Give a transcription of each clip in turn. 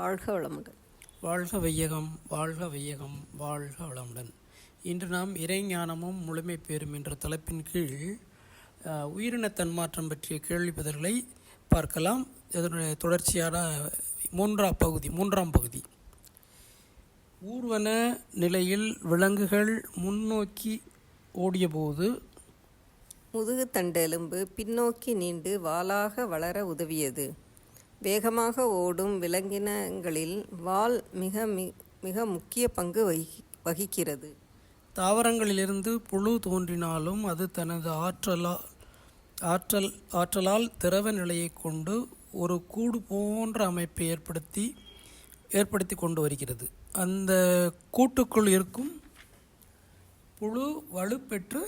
வாழ்க வளமுடன். வாழ்க வையகம், வாழ்க வையகம், வாழ்க வளமுடன். இன்று நாம் இறைஞானமும் முழுமை பெறும் என்ற தலைப்பின் கீழ் உயிரின தன்மாற்றம் பற்றிய கேள்வி பதில்களை பார்க்கலாம். இதனுடைய தொடர்ச்சியான மூன்றாம் பகுதி. ஊர்வன நிலையில் விலங்குகள் முன்னோக்கி ஓடியபோது முதுகு தண்டெலும்பு பின்னோக்கி நீண்டு வாலாக வளர உதவியது. வேகமாக ஓடும் விலங்கினங்களில் வால் மிக முக்கிய பங்கு வகிக்கிறது. தாவரங்களிலிருந்து புழு தோன்றினாலும் அது தனது ஆற்றலால் திரவ நிலையை கொண்டு ஒரு கூடு போன்ற அமைப்பை ஏற்படுத்தி கொண்டு வருகிறது. அந்த கூட்டுக்குள் இருக்கும் புழு வலுப்பெற்று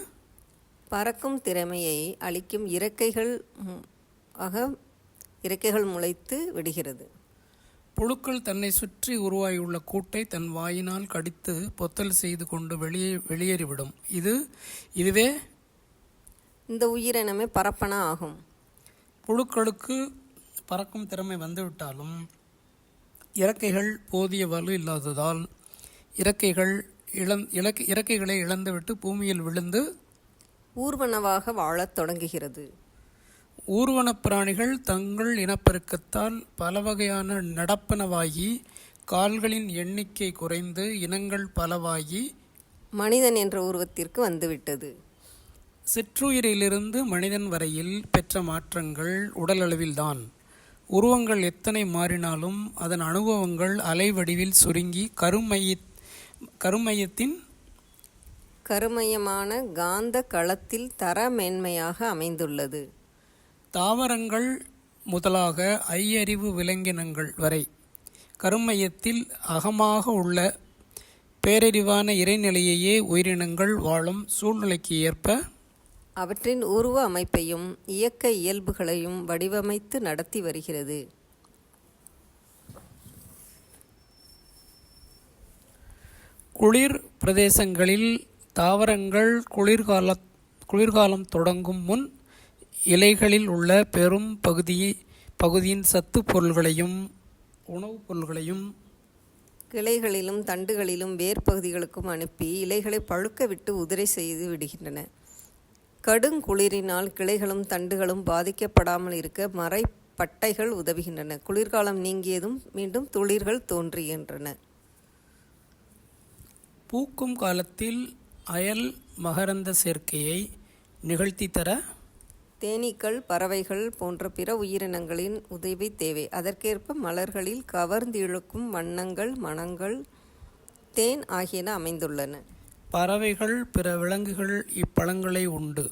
பறக்கும் திறமையை அளிக்கும் இறக்கைகள் முளைத்து விடுகிறது. புழுக்கள் தன்னை சுற்றி உருவாகியுள்ள கூட்டை தன் வாயினால் கடித்து பொத்தல் செய்து கொண்டு வெளியேறிவிடும். இதுவே இந்த உயிரினமே பரப்பன ஆகும். புழுக்களுக்கு பறக்கும் திறமை வந்துவிட்டாலும் இறக்கைகள் போதிய வலு இல்லாததால் இறக்கைகளை இழந்துவிட்டு பூமியில் விழுந்து ஊர்வனவாக வாழத் தொடங்குகிறது. ஊர்வன பிராணிகள் தங்கள் இனப்பெருக்கத்தால் பல வகையான நடப்பனவாகி கால்களின் எண்ணிக்கை குறைந்து இனங்கள் பலவாகி மனிதன் என்ற உருவத்திற்கு வந்துவிட்டது. சிற்றுயிரிலிருந்து மனிதன் வரையில் பெற்ற மாற்றங்கள் உடலளவில்தான். உருவங்கள் எத்தனை மாறினாலும் அதன் அனுபவங்கள் அலைவடிவில் சுருங்கி கருமையமான காந்த களத்தில் தர மேன்மையாக அமைந்துள்ளது. தாவரங்கள் முதலாக ஐயறிவு விலங்கினங்கள் வரை கருமையத்தில் அகமாக உள்ள பேரறிவான இறைநிலையையே உயிரினங்கள் வாழும் சூழ்நிலைக்கு ஏற்ப அவற்றின் உருவ அமைப்பையும் இயக்க இயல்புகளையும் வடிவமைத்து நடத்தி வருகிறது. குளிர் பிரதேசங்களில் தாவரங்கள் குளிர்காலம் தொடங்கும் முன் இலைகளில் உள்ள பெரும் பகுதியின் சத்து பொருள்களையும் உணவுப் பொருள்களையும் கிளைகளிலும் தண்டுகளிலும் வேர்பகுதிகளுக்கும் அனுப்பி இலைகளை பழுக்க விட்டு உதிரை செய்து விடுகின்றன. கடுங்குளிரினால் கிளைகளும் தண்டுகளும் பாதிக்கப்படாமல் இருக்க மரைப்பட்டைகள் உதவுகின்றன. குளிர்காலம் நீங்கியதும் மீண்டும் துளிர்கள் தோன்றுகின்றன. பூக்கும் காலத்தில் அயல் மகரந்த சேர்க்கையை நிகழ்த்தி தர தேனீக்கள், பறவைகள் போன்ற பிற உயிரினங்களின் உதவி தேவை. அதற்கேற்ப மலர்களில் கவர்ந்து இழுக்கும் வண்ணங்கள், மணங்கள், தேன் ஆகியன அமைந்துள்ளன. பறவைகள், பிற விலங்குகள் இப்பழங்களை உண்டு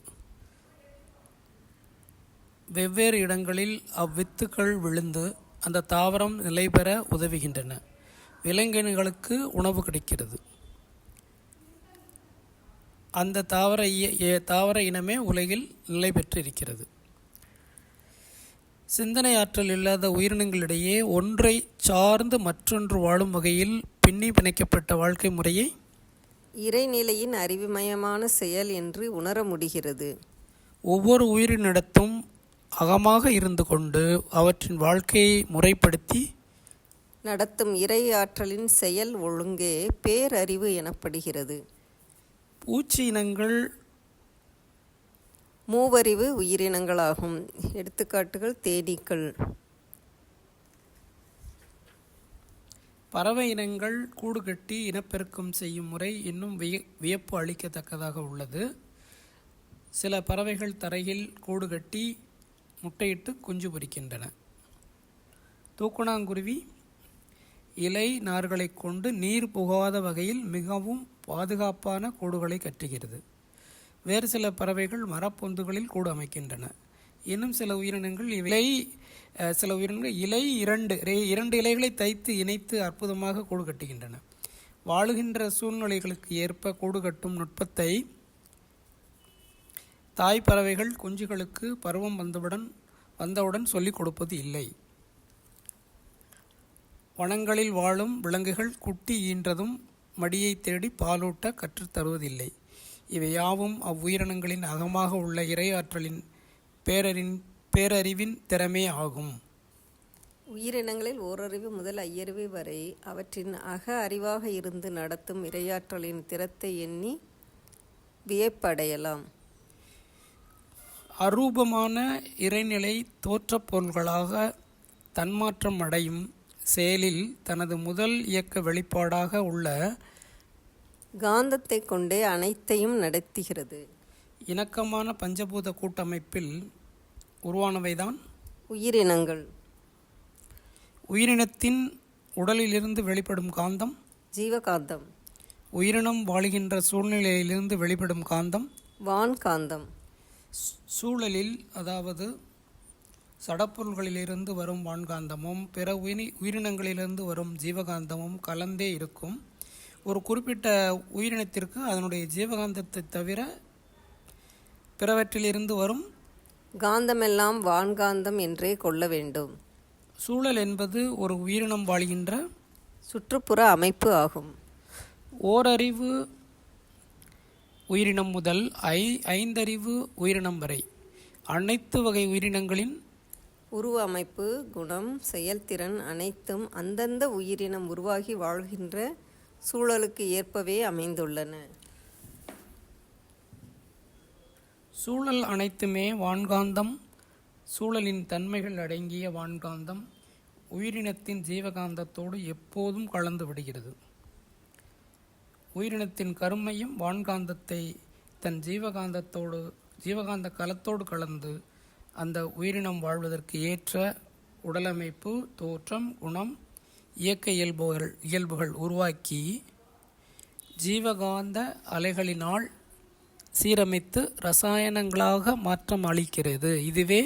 வெவ்வேறு இடங்களில் அவ்வித்துக்கள் விழுந்து அந்த தாவரம் நிலை பெற உதவுகின்றன. விலங்கினங்களுக்கு உணவு கிடைக்கிறது. அந்த தாவர இனமே உலகில் நிலை பெற்றிருக்கிறது. சிந்தனை ஆற்றல் இல்லாத உயிரினங்களிடையே ஒன்றை சார்ந்து மற்றொன்று வாழும் வகையில் பிணைக்கப்பட்ட வாழ்க்கை முறையை இறைநிலையின் அறிவுமயமான செயல் என்று உணர முடிகிறது. ஒவ்வொரு உயிரினிடத்தும் அகமாக இருந்து கொண்டு அவற்றின் வாழ்க்கையை முறைப்படுத்தி நடத்தும் இறை ஆற்றலின் செயல் ஒழுங்கே பேரறிவு எனப்படுகிறது. பூச்சி இனங்கள் மூவறிவு உயிரினங்களாகும். எடுத்துக்காட்டுகள்: தேனீக்கள். பறவை இனங்கள் கூடு கட்டி இனப்பெருக்கம் செய்யும் முறை இன்னும் வியப்பு அளிக்கத்தக்கதாக உள்ளது. சில பறவைகள் தரையில் கூடு கட்டி முட்டையிட்டு குஞ்சு பொரிக்கின்றன. தூக்குநாங்குருவி இலை நார்களை கொண்டு நீர் புகாத வகையில் மிகவும் பாதுகாப்பான கூடுகளை கட்டுகிறது. வேறு சில பறவைகள் மரப்பொந்துகளில் கூடு அமைக்கின்றன. இன்னும் சில உயிரினங்கள் இரண்டு இலைகளை தைத்து இணைத்து அற்புதமாக கூடு கட்டுகின்றன. வாழுகின்ற சூழ்நிலைகளுக்கு ஏற்ப கூடு கட்டும் நுட்பத்தை தாய் பறவைகள் குஞ்சுகளுக்கு பருவம் வந்தவுடன் சொல்லிக் கொடுப்பது இல்லை. வனங்களில் வாழும் விலங்குகள் குட்டி ஈன்றதும் மடியை தேடி பாலூட்ட கற்றுத்தருவதில்லை. இவை யாவும் அவ்வுயிரினங்களின் அகமாக உள்ள இறையாற்றலின் பேரறிவின் திறமே ஆகும். உயிரினங்களில் ஓரறிவு முதல் ஐயறிவு வரை அவற்றின் அக அறிவாக இருந்து நடத்தும் இரையாற்றலின் திறத்தை எண்ணி வியப்படையலாம். அரூபமான இறைநிலை தோற்றப் பொருள்களாக தன்மாற்றம் அடையும் செயலில் தனது முதல் இயக்க வெளிப்பாடாக உள்ள காந்தத்தை கொண்டே அனைத்தையும் நடத்துகிறது. இணக்கமான பஞ்சபூத கூட்டமைப்பில் உருவானவைதான் உயிரினங்கள். உயிரினத்தின் உடலிலிருந்து வெளிப்படும் காந்தம் ஜீவகாந்தம். உயிரினம் வாழுகின்ற சூழ்நிலையிலிருந்து வெளிப்படும் காந்தம் வான்காந்தம். சூழலில், அதாவது சடப்பொருள்களிலிருந்து வரும் வான்காந்தமும் பிற உயிரினங்களிலிருந்து வரும் ஜீவகாந்தமும் கலந்தே இருக்கும். ஒரு குறிப்பிட்ட உயிரினத்திற்கு அதனுடைய ஜீவகாந்தத்தை தவிர பிறவற்றிலிருந்து வரும் காந்தமெல்லாம் வான்காந்தம் என்றே கொள்ள வேண்டும். சூழல் என்பது ஒரு உயிரினம் வாழ்கின்ற சுற்றுப்புற அமைப்பு ஆகும். ஓரறிவு உயிரினம் முதல் ஐந்தறிவு உயிரினம் வரை அனைத்து வகை உயிரினங்களின் உருவ அமைப்பு, குணம், செயல்திறன் அனைத்தும் அந்தந்த உயிரினம் உருவாகி வாழ்கின்ற சூழலுக்கு ஏற்பவே அமைந்துள்ளன. சூழல் அனைத்துமே வான்காந்தம். சூழலின் தன்மைகள் அடங்கிய வான்காந்தம் உயிரினத்தின் ஜீவகாந்தத்தோடு எப்போதும் கலந்து விடுகிறது. உயிரினத்தின் கருமையும் வான்காந்தத்தை தன் ஜீவகாந்த கலத்தோடு கலந்து அந்த உயிரினம் வாழ்வதற்கு ஏற்ற உடலமைப்பு, தோற்றம், குணம், இயக்க இயல்புகள் உருவாக்கி ஜீவகாந்த அலைகளினால் சீரமைத்து ரசாயனங்களாக மாற்றம் அளிக்கிறது. இதுவே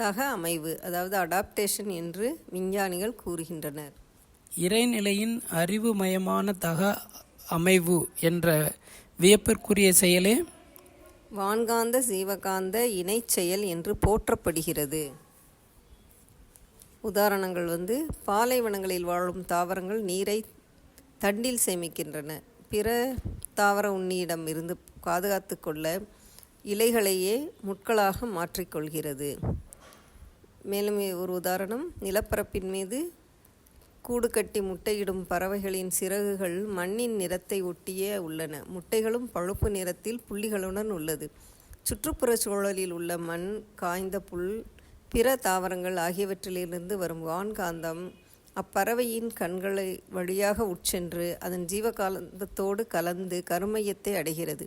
தக அமைவு, அதாவது அடாப்டேஷன் என்று விஞ்ஞானிகள் கூறுகின்றனர். இறைநிலையின் அறிவுமயமான தக அமைவு என்ற வியப்பிற்குரிய செயலே வான்காந்த ஜீவகாந்த இணை செயல் என்று போற்றப்படுகிறது. உதாரணங்கள் பாலைவனங்களில் வாழும் தாவரங்கள் நீரை தண்டில் சேமிக்கின்றன. பிற தாவர உண்ணியிடம் இருந்து பாதுகாத்து கொள்ள இலைகளையே முட்களாக மாற்றிக்கொள்கிறது. மேலும் ஒரு உதாரணம், நிலப்பரப்பின் மீது கூடு கட்டி முட்டையிடும் பறவைகளின் சிறகுகள் மண்ணின் நிறத்தை ஒட்டியே உள்ளன. முட்டைகளும் பழுப்பு நிறத்தில் புள்ளிகளுடன் உள்ளது. சுற்றுப்புற சூழலில் உள்ள மண், காய்ந்த புல், பிற தாவரங்கள் ஆகியவற்றிலிருந்து வரும் வான்காந்தம் அப்பறவையின் கண்களை வழியாக உட்சென்று அதன் ஜீவகாந்தத்தோடு கலந்து கருமையத்தை அடைகிறது.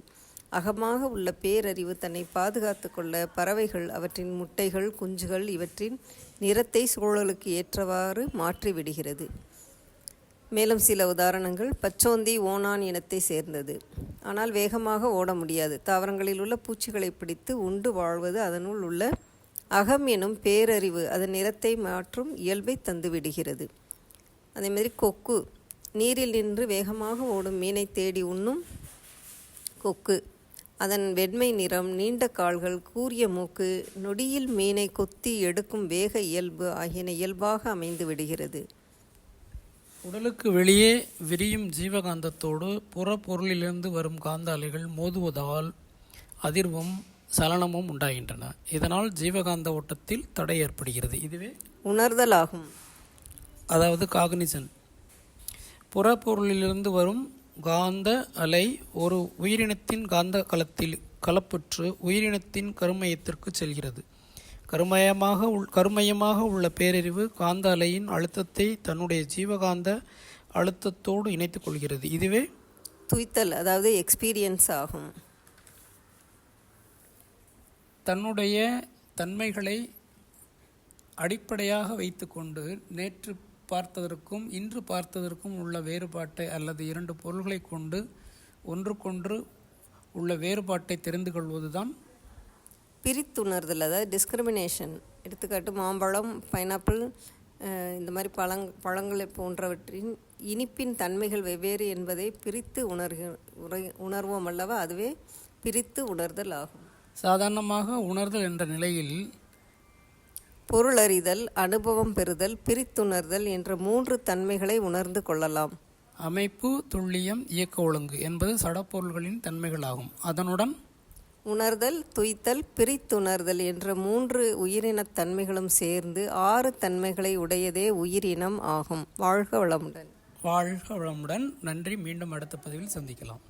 அகமாக உள்ள பேரறிவு தன்னை பாதுகாத்து கொள்ள பறவைகள் அவற்றின் முட்டைகள், குஞ்சுகள் இவற்றின் நிறத்தை சூழலுக்கு ஏற்றவாறு மாற்றிவிடுகிறது. மேலும் சில உதாரணங்கள், பச்சோந்தி ஓணான் இனத்தை சேர்ந்தது. ஆனால் வேகமாக ஓட முடியாது. தாவரங்களில் உள்ள பூச்சிகளை பிடித்து உண்டு வாழ்வது அதனுள் உள்ள அகம் எனும் பேரறிவு அதன் நிறத்தை மாற்றும் இயல்பை தந்துவிடுகிறது. அதேமாதிரி கொக்கு, நீரில் நின்று வேகமாக ஓடும் மீனை தேடி உண்ணும் கொக்கு. அதன் வெண்மை நிறம், நீண்ட கால்கள், கூரிய மூக்கு, நொடியில் மீனை கொத்தி எடுக்கும் வேக இயல்பு ஆகியன இயல்பாக அமைந்து விடுகிறது. உடலுக்கு வெளியே விரியும் ஜீவகாந்தத்தோடு புற பொருளிலிருந்து வரும் காந்த அலைகள் மோதுவதால் அதிர்வும் சலனமும் உண்டாகின்றன. இதனால் ஜீவகாந்த ஓட்டத்தில் தடை ஏற்படுகிறது. இதுவே உணர்தல் ஆகும், அதாவது காக்னிசன். புற பொருளிலிருந்து வரும் காந்த அலை ஒரு உயிரினத்தின் காந்த கலப்புற்று உயிரினத்தின் கருமையத்திற்கு செல்கிறது. கருமையமாக உள்ள பேரறிவு காந்த அலையின் அழுத்தத்தை தன்னுடைய ஜீவகாந்த அழுத்தத்தோடு இணைத்துக் கொள்கிறது. இதுவே துய்த்தல், அதாவது எக்ஸ்பீரியன்ஸ் ஆகும். தன்னுடைய தன்மைகளை அடிப்படையாக வைத்துக்கொண்டு நேற்று பார்த்ததற்கும் இன்று பார்த்ததற்கும் உள்ள வேறுபாட்டை அல்லது இரண்டு பொருள்களை கொண்டு ஒன்றுக்கொன்று உள்ள வேறுபாட்டை தெரிந்து கொள்வதுதான் பிரித்துணர்தல், அதாவது டிஸ்கிரிமினேஷன். எடுத்துக்காட்டு, மாம்பழம், பைனாப்பிள், இந்த மாதிரி பழங்களை போன்றவற்றின் இனிப்பின் தன்மைகள் வெவ்வேறு என்பதை பிரித்து உணர்வோம் அல்லவா, அதுவே பிரித்து உணர்தல் ஆகும். சாதாரணமாக உணர்தல் என்ற நிலையில் பொருளறிதல், அனுபவம் பெறுதல், பிரித்துணர்தல் என்ற 3 தன்மைகளை உணர்ந்து கொள்ளலாம். அமைப்பு, துல்லியம், இயக்க ஒழுங்கு என்பது சடப்பொருள்களின் தன்மைகளாகும். அதனுடன் உணர்தல், துய்த்தல், பிரித்துணர்தல் என்ற 3 உயிரினத் தன்மைகளும் சேர்ந்து 6 தன்மைகளை உடையதே உயிரினம் ஆகும். வாழ்க வளமுடன். வாழ்க வளமுடன். நன்றி. மீண்டும் அடுத்த பதிவில் சந்திக்கலாம்.